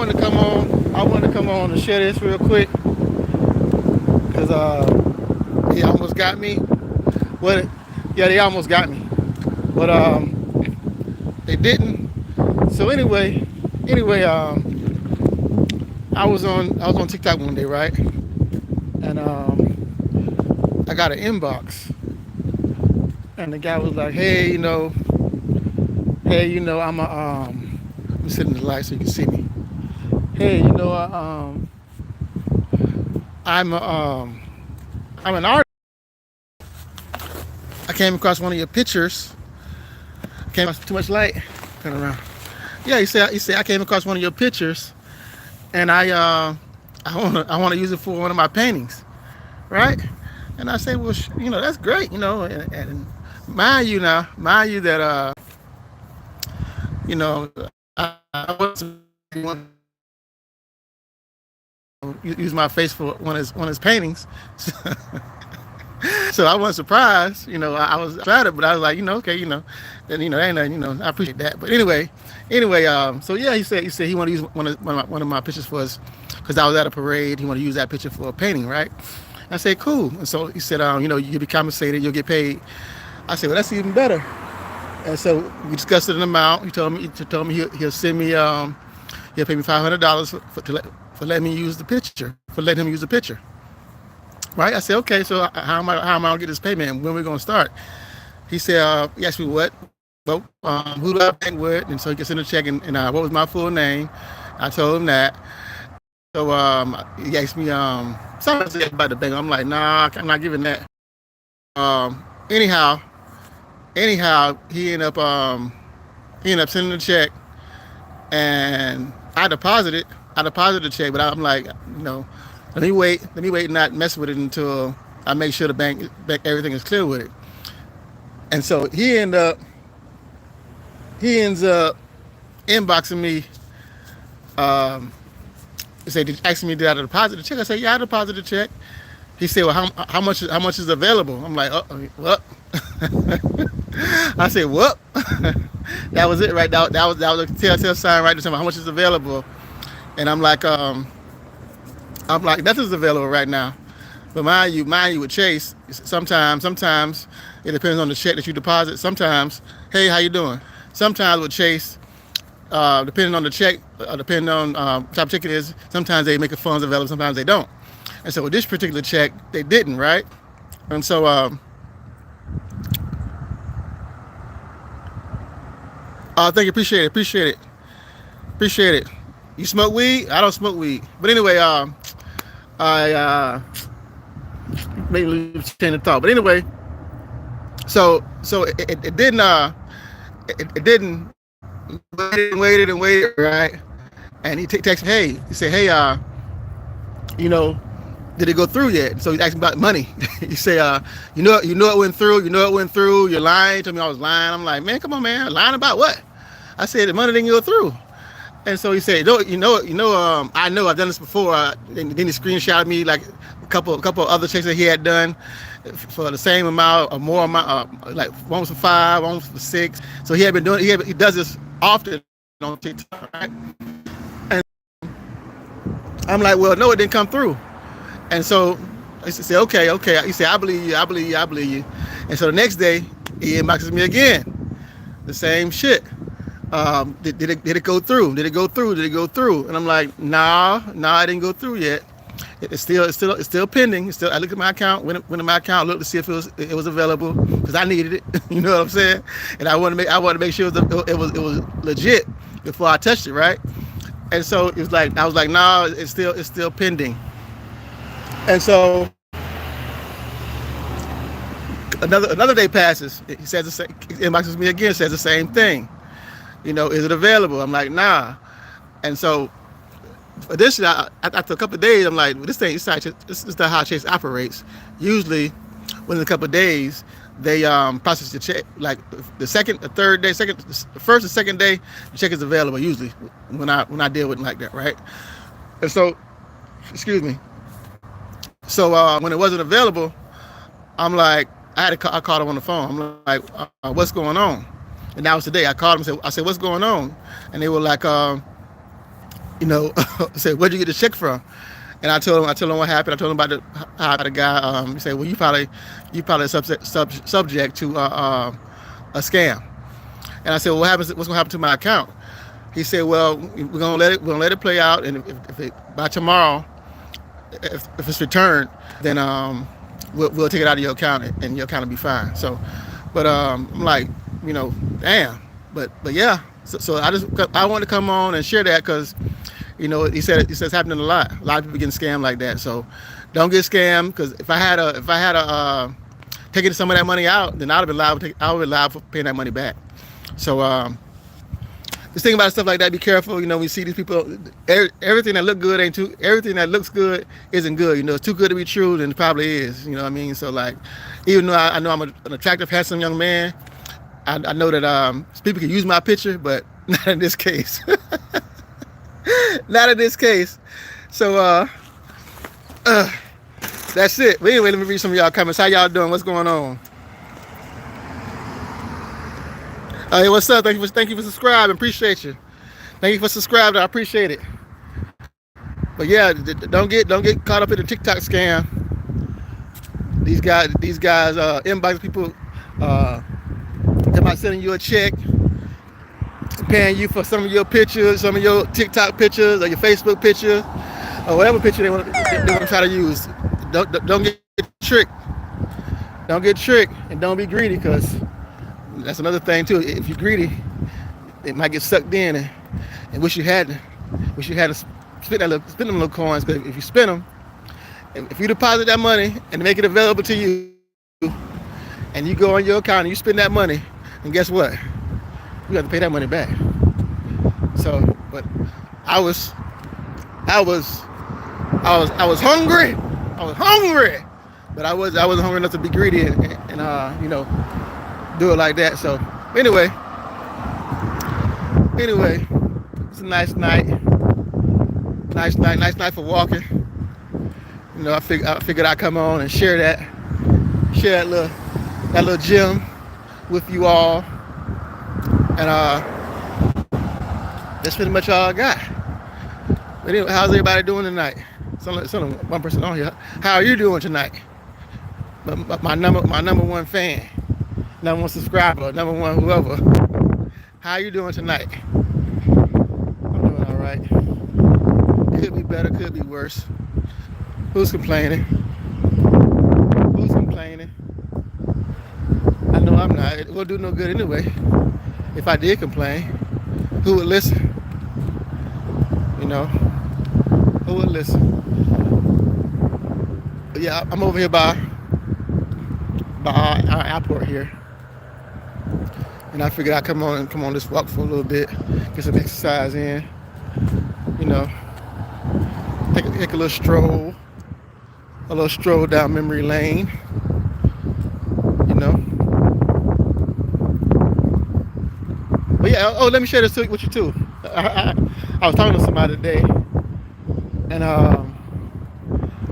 wanted to come on. I wanted to come on and share this real quick because he almost got me. What? Yeah, they almost got me, but they didn't. So I was on TikTok one day, right? And I got an inbox, and the guy was like, I'm a let me sit in the light so you can see me. Hey, I'm a, I'm an artist. I came across one of your pictures. Came across too much light. Turn around. Yeah, he said I came across one of your pictures, and I wanna use it for one of my paintings, right? And I said, well, that's great, and mind you that I wasn't use my face for one of his paintings. So I wasn't surprised, I was excited, but I was like, okay, then ain't nothing, I appreciate that. But anyway, so yeah, he said he wanted to use one of my pictures for us because I was at a parade. He wanted to use that picture for a painting, right? I said, cool. And so he said, you'll be compensated, you'll get paid. I said, well, that's even better. And so we discussed an amount. He told me he'll send me he'll pay me $500 for letting me use the picture, for letting him use the picture. Right? I said, okay, so how am I gonna get this payment and when we're gonna start? He asked me who do I bank with? And so he could send a check and what was my full name? I told him that. So he asked me something about the bank. I'm like, nah, I'm not giving that. Um, anyhow, anyhow, he ended up sending the check and I deposited the check, but I'm like, let me wait and not mess with it until I make sure the bank everything is clear with it. And so he ends up inboxing me. Um, he said, asking me did I deposit the check? I said, yeah, I deposited the check. He said, well, how much is available? I'm like, what? I said, what? That was it, right? That was a telltale sign right there. How much is available? And I'm like, nothing's available right now. But mind you, with Chase, sometimes it depends on the check that you deposit. Sometimes, hey, how you doing? Sometimes with Chase, depending on the check, depending on what type of check it is, sometimes they make the funds available, sometimes they don't. And so with this particular check, they didn't, right? And so, thank you, appreciate it. You smoke weed? I don't smoke weed. But anyway, I maybe lose chain of thought. But anyway, so it didn't it didn't waited, right? And he texted, hey, he said, hey, you know, did it go through yet? So he asked me about money. He said, it went through. You're lying. He told me I was lying. I'm like, man, come on, man, lying about what? I said the money didn't go through. And so he said, I know I've done this before. Then he screenshotted me like a couple of other checks that he had done for the same amount or more amount, like one was for 5, one was for 6. So he had been doing. He does this often on TikTok, right? And I'm like, well, no, it didn't come through. And so I said, okay. He said, I believe you. And so the next day, he inboxes me again, the same shit. Did it go through? Did it go through? And I'm like, nah, it didn't go through yet. It's still pending. I look at my account, went to my account, looked to see if it was available because I needed it. You know what I'm saying? And I wanted to make sure it was legit before I touched it, right? And so I was like, nah, it's still pending. And so another day passes. He says the same. He inboxes me again, says the same thing. Is it available? I'm like, nah. And so additionally, after a couple of days, I'm like, well, this is not how Chase operates. Usually, within a couple of days, they process the check. Like the first and second day, the check is available. Usually, when I deal with it like that, right? And so, excuse me. So when it wasn't available, I'm like, I called him on the phone. I'm like, what's going on? And that was today. I called him. I said, what's going on? And they were like, you know, said, "Where'd you get the check from?" And I told him what happened. I told him about how the guy. He said, "Well, you probably subject to a scam." And I said, well, what's going to happen to my account? He said, well, we're gonna let it play out, and by tomorrow, if it's returned, then we'll take it out of your account, and your account will be fine. So, but I'm like, damn. But yeah. So I wanted to come on and share that because, he said it's happening a lot. A lot of people getting scammed like that. So don't get scammed, because if I had taken some of that money out, then I would be liable for paying that money back. So just think about stuff like that. Be careful. We see these people. Everything that everything that looks good isn't good. It's too good to be true, then it probably is. You know what I mean? So like, even though I know I'm an attractive, handsome young man, I know that people can use my picture, but not in this case. Not in this case. So that's it. But anyway, let me read some of y'all comments. How y'all doing? What's going on? Hey, what's up? Thank you for subscribing. Appreciate you. Thank you for subscribing. I appreciate it. But yeah, don't get caught up in the TikTok scam. These guys inbox people. They might sending you a check, paying you for some of your pictures, some of your TikTok pictures, or your Facebook picture, or whatever picture they want to try to use. Don't get tricked. Don't get tricked, and don't be greedy, because that's another thing too. If you're greedy, it might get sucked in, and wish you had to spend them little coins. Because if you spend them, if you deposit that money and make it available to you, and you go on your account and you spend that money, and guess what? You have to pay that money back. So, but I was hungry. I was hungry, but I wasn't hungry enough to be greedy and do it like that. So anyway, it's a nice night for walking. I figured I'd come on and share that little gem with you all. And that's pretty much all I got. But anyway, how's everybody doing tonight? It's only one person on here. How are you doing tonight? My number one fan, number one subscriber, number one whoever. How are you doing tonight? I'm doing all right. Could be better, could be worse. Who's complaining? I know I'm not. It won't do no good anyway. If I did complain, who would listen? Who would listen? But yeah, I'm over here by our airport here, and I figured I'd come on this walk for a little bit, get some exercise in. Take a little stroll down memory lane. But yeah, let me share this with you too. I was talking to somebody today, and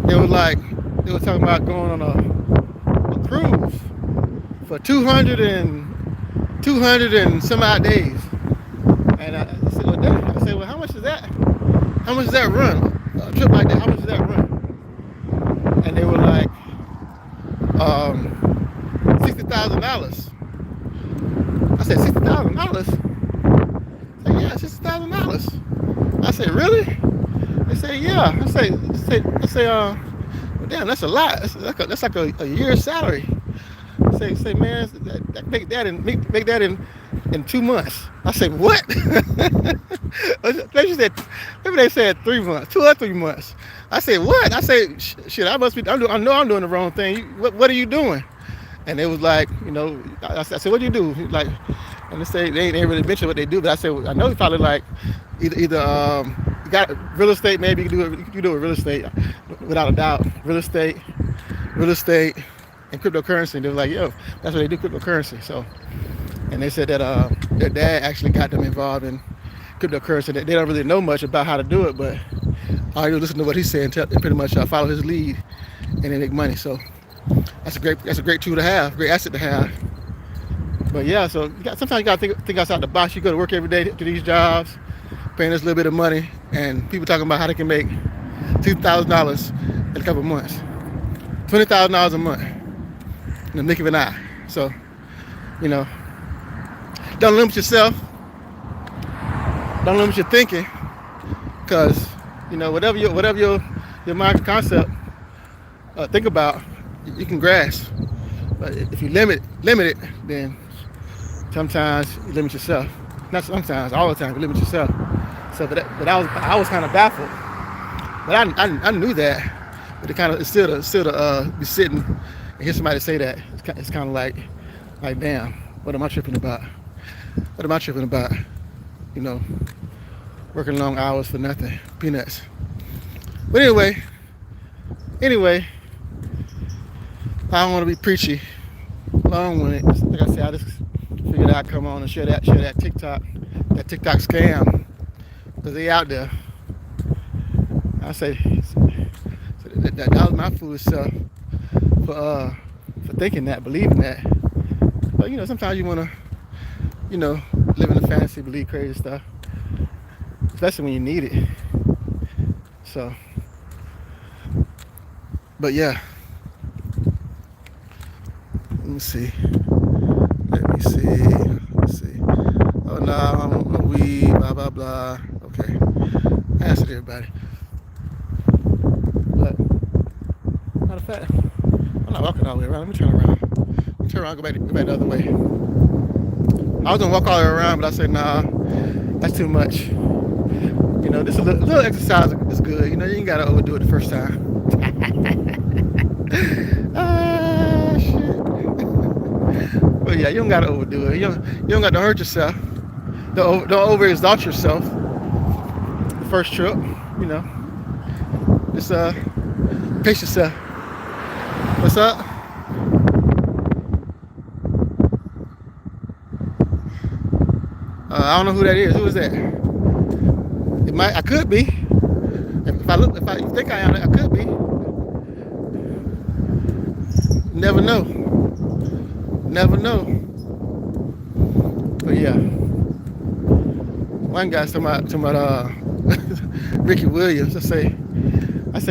they were talking about going on a cruise for 200 and some odd days. And I said, well, how much is that? How much does that run? A trip like that, how much does that run? And they were like, $60,000. I said, $60,000? Yeah, $60,000. I said, really? They say, yeah. I say, well, damn, that's a lot. That's like a year's salary. Say, man, make that in 2 months. I say, what? Maybe they said 3 months, 2 or 3 months. I said, what? I say, shit, I know I'm doing the wrong thing. What are you doing? And it was like, I said, what do you do? Like, and they say they ain't really mention what they do, but I said, well, I know it's probably like either you got real estate. Maybe you can do it real estate, without a doubt. Real estate, and cryptocurrency. They were like, yo, that's what they do, cryptocurrency. So, and they said that their dad actually got them involved in cryptocurrency. They don't really know much about how to do it, but all you listen to what he's saying, and pretty much follow his lead, and they make money. So that's a great tool to have, great asset to have. But yeah, so sometimes you gotta think outside the box. You go to work every day to these jobs, paying this little bit of money, and people talking about how they can make $2,000 in a couple of months, $20,000 a month in the nick of an eye. So, you know, don't limit yourself. Don't limit your thinking, because you know whatever your mind concept think about, you can grasp. But if you limit it, then sometimes you limit yourself. Not sometimes, all the time you limit yourself. So, but I was kind of baffled. But I knew that. But it's still to be sitting and hear somebody say that. It's kind of like damn, what am I tripping about? What am I tripping about? You know, working long hours for nothing, peanuts. But anyway, I don't want to be preachy, long-winded. Like I said, I just figured I'd come on and share that TikTok scam, because they out there. I say that was my foolish self for thinking that, believing that. But you know, sometimes you wanna, you know, live in a fantasy, believe crazy stuff, especially when you need it. So, but yeah. Let me see. Oh no, I'm a weed, blah blah blah. Okay. I answered everybody. But matter of fact, I'm not walking all the way around. Let me turn around. Go back the other way. I was gonna walk all the way around, but I said nah, that's too much. You know, this a little exercise is good. You know, you ain't gotta overdo it the first time. But yeah, you don't gotta overdo it. You don't got to hurt yourself. Don't overexalt yourself. The first trip, you know. Just pace yourself. What's up? I don't know who that is. Who is that? I could be. If I think I am, I could be. Never know. But yeah, one guy's talking about Ricky Williams. I say,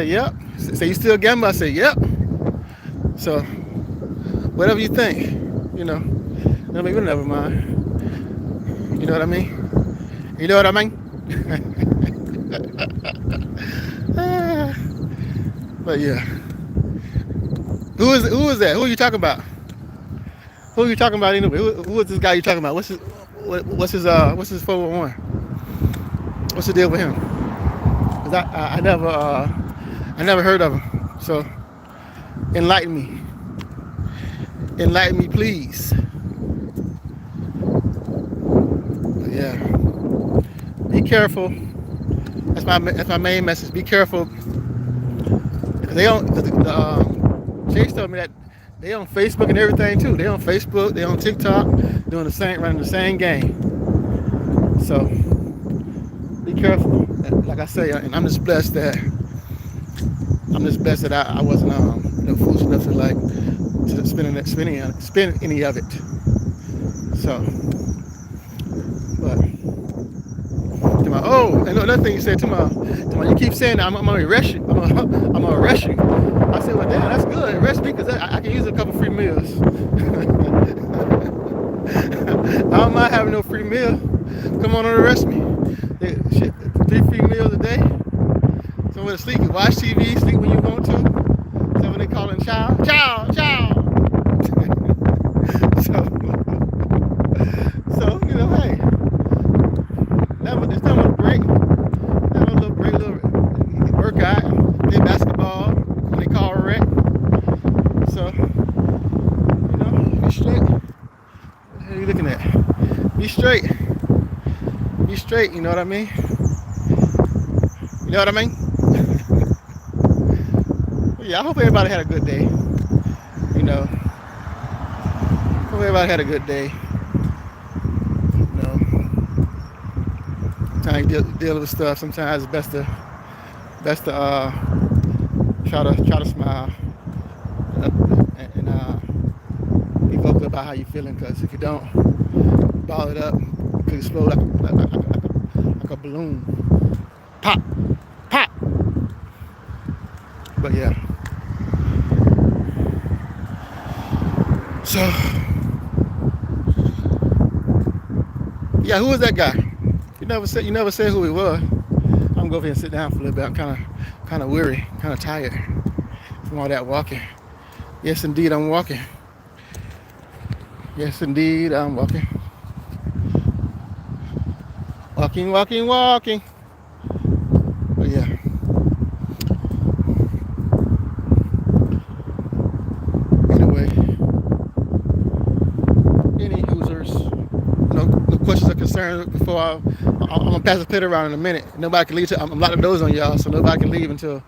yep. Say, you still gamble? I say, yep. So whatever you think, you know, never mind. You know what I mean? You know what I mean? But yeah, who is that? Who are you talking about? Who are you talking about anyway? Who is this guy you talking about? What's his 411? What's the deal with him? 'Cause I never heard of him. So enlighten me, please. But yeah, be careful. That's my main message. Be careful. They don't. Chase told me that they on Facebook and everything too. They on Facebook. They on TikTok, running the same game. So be careful. Like I say, and I'm just blessed that I wasn't foolish enough to spend any of it. So, but and another thing you said you keep saying that I'm gonna arrest you. I'm gonna arrest you. I said, well, damn, that's good. Arrest me, because I can use a couple free meals. I don't mind having no free meal. Come on and arrest me. 3 free meals a day. Somewhere to sleep. You watch TV, sleep when you want to. Someone they calling chow. So you know, hey, it's time to break. Have a little break, a little workout. Play basketball when they call a wreck. So, you know, be straight. What the hell are you looking at? Be straight. You know what I mean? Yeah, I hope everybody had a good day. You know, hope everybody had a good day. You know, sometimes you deal with stuff. Sometimes it's best to try to smile and be vocal about how you're feeling. Because if you don't, ball it up, it could explode like a balloon. pop, pop. But yeah. So yeah, who was that guy? You never said who he was. I'm gonna go over here and sit down for a little bit. I'm kind of weary, kind of tired from all that walking. Yes, indeed, I'm walking. Yes, indeed, I'm walking. Walking, walking, walking. But yeah. Anyway, any users, no questions or concerns before I'm gonna pass the plate around in a minute. Nobody can leave. I'm locking the doors on y'all, so nobody can leave until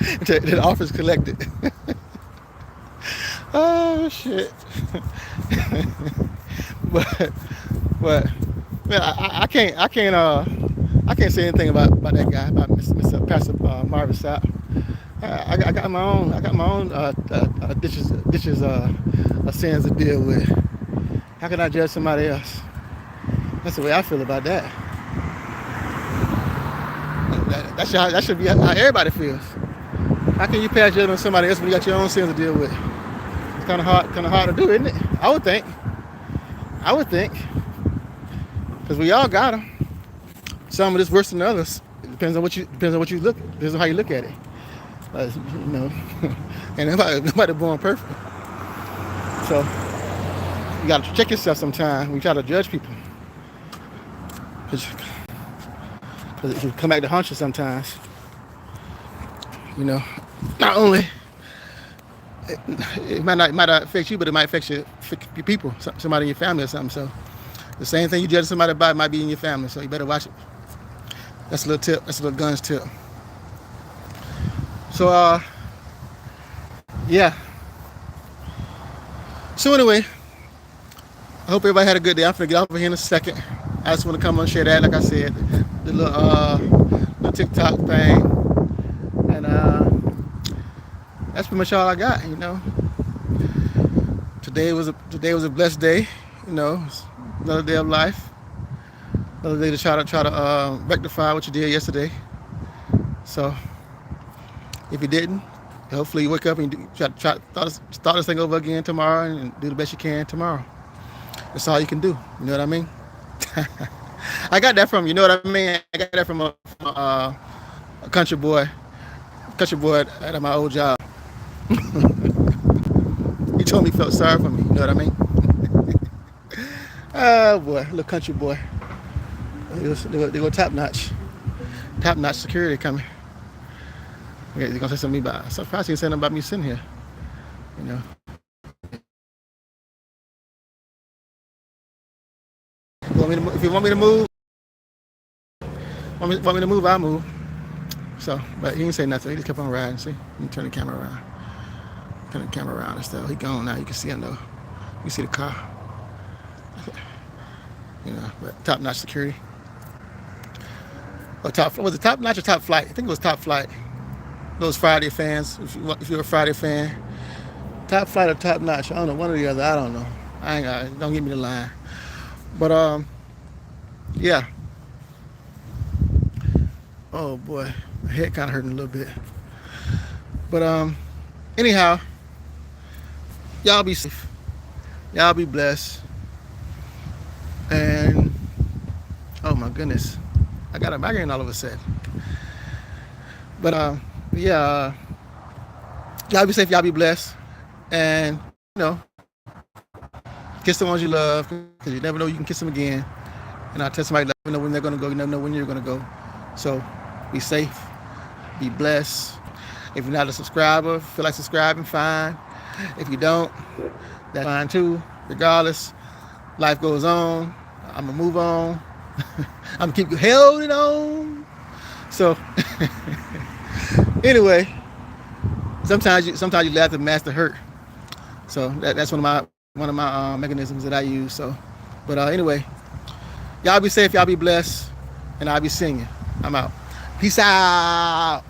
until the offer's collected. Oh shit. but man, I can't say anything about that guy, about Mr. Pastor Marvin Sapp. I got my own ditches sins to deal with. How can I judge somebody else? That's the way I feel about that. That should be how everybody feels. How can you pass judgment on somebody else when you got your own sins to deal with? It's kind of hard to do, isn't it? I would think, because we all got them. Some are just worse than others. It depends on what you look. Depends on how you look at it. You know, and nobody born perfect. So you got to check yourself sometimes when you try to judge people, because it can come back to haunt you sometimes. You know, not only it might not affect you, but it might affect your people, somebody in your family or something. So the same thing you judge somebody about might be in your family. So you better watch it. That's a little tip. That's a little guns tip. So yeah. So anyway, I hope everybody had a good day. I'm gonna get off of here in a second. I just want to come on and share that, like I said, the little TikTok thing, and that's pretty much all I got. You know, today was a blessed day. You know, another day of life, another day to try to rectify what you did yesterday. So if you didn't, hopefully you wake up and try to start this thing over again tomorrow and do the best you can tomorrow. That's all you can do. You know what I mean? I got that from, you know what I mean? I got that from a country boy at my old job. He told me he felt sorry for me. You know what I mean? Oh boy, little country boy. They go top notch security coming. They're gonna say something about. I'm surprised he said something about me sitting here. You know. If you want me to move, I'll move. So, but he didn't say nothing. He just kept on riding. See, let me turn the camera around. Turn the camera around and stuff. He gone now. You can see him though. You can see the car. You know, but top-notch security. Was it top-notch or top flight? I think it was top flight. Those Friday fans, if you're a Friday fan, top flight or top notch, I don't know, one or the other. I don't know. Don't give me the line. But yeah. Oh boy, my head kind of hurting a little bit. But anyhow, y'all be safe. Y'all be blessed. And oh my goodness, I got a migraine all of a sudden. But yeah, y'all be safe. Y'all be blessed. And you know, kiss the ones you love, because you never know, you can kiss them again. And I tell somebody, you never know when they're gonna go. You never know when you're gonna go. So be safe. Be blessed. If you're not a subscriber, feel like subscribing, fine. If you don't, that's fine too. Regardless, life goes on. I'm gonna move on. I'm gonna keep holding on. So anyway, sometimes you laugh to mask the hurt. So that's one of my mechanisms that I use. So, but anyway, y'all be safe. Y'all be blessed, and I'll be singing. I'm out. Peace out.